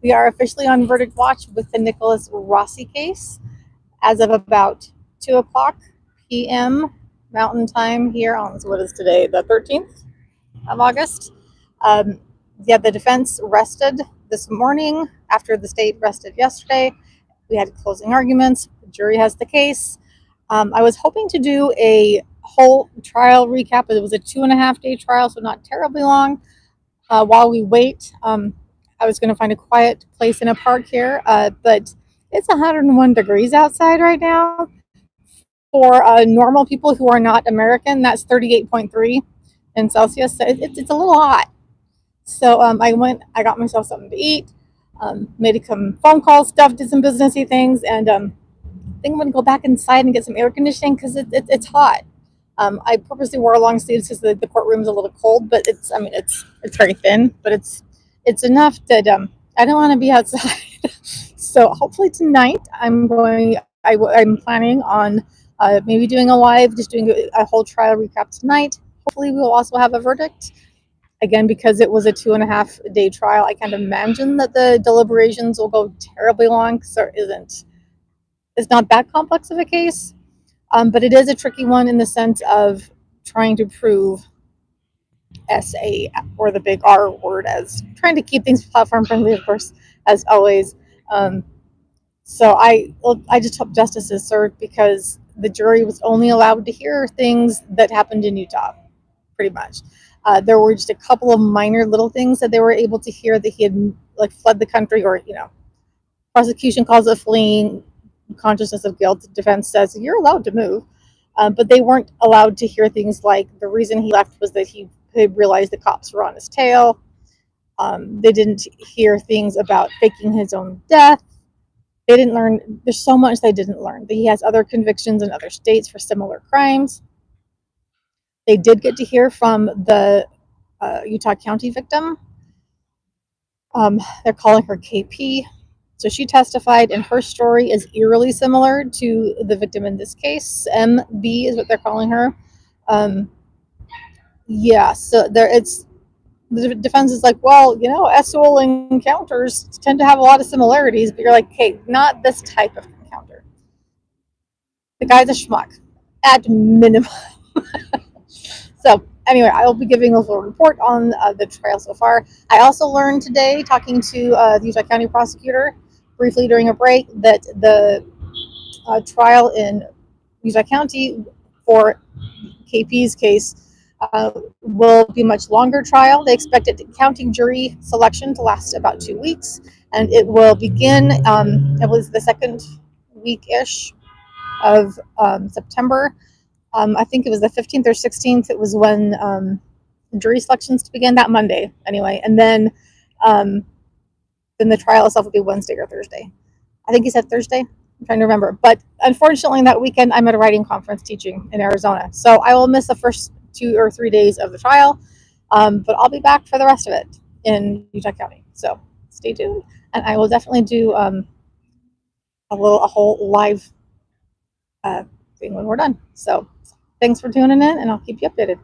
We are officially on verdict watch with the Nicholas Rossi case as of about 2 o'clock p.m. Mountain Time here on, what is today, the 13th of August. The defense rested this morning after the state rested yesterday. We had closing arguments. The jury has the case. I was hoping to do a whole trial recap. It was a 2.5-day trial, so not terribly long. While we wait, I was going to find a quiet place in a park here, but it's 101 degrees outside right now. For normal people who are not American, that's 38.3 in Celsius. So it's a little hot. So I got myself something to eat, made some phone calls, stuff, did some businessy things, and I think I'm going to go back inside and get some air conditioning because it's hot. I purposely wore long sleeves because the courtroom's a little cold, but it's very thin, but it's enough that I don't want to be outside. So hopefully tonight I'm planning on maybe doing a live, just doing a whole trial recap tonight. Hopefully we'll also have a verdict. Again, because it was a 2.5-day trial, I can't imagine that the deliberations will go terribly long because it's not that complex of a case. But it is a tricky one in the sense of trying to prove SA, or the big R word, as trying to keep things platform friendly, of course, as always. So I just hope justice is served because the jury was only allowed to hear things that happened in Utah, pretty much. There were just a couple of minor little things that they were able to hear, that he had fled the country, or prosecution calls it fleeing consciousness of guilt. The defense says you're allowed to move, but they weren't allowed to hear things like the reason he left was that he realized the cops were on his tail. They didn't hear things about faking his own death. They didn't learn. There's so much they didn't learn. That he has other convictions in other states for similar crimes. They did get to hear from the Utah County victim. They're calling her KP. So she testified, and her story is eerily similar to the victim in this case. MB is what they're calling her. So the defense is like, well, SOL encounters tend to have a lot of similarities, but you're like, hey, not this type of encounter. The guy's a schmuck, at minimum. So anyway, I will be giving a little report on the trial so far. I also learned today, talking to the Utah County prosecutor briefly during a break, that the trial in Utah County for KP's case will be a much longer trial. They expect county jury selection to last about 2 weeks, and it will begin, it was the second week-ish of September. I think it was the 15th or 16th. It was when jury selections began, that Monday anyway. And then the trial itself will be Wednesday or Thursday. I think he said Thursday. I'm trying to remember. But unfortunately, that weekend, I'm at a writing conference teaching in Arizona. So I will miss the first 2 or 3 days of the trial. But I'll be back for the rest of it in Utah County. So stay tuned. And I will definitely do a whole live thing when we're done. So thanks for tuning in, and I'll keep you updated.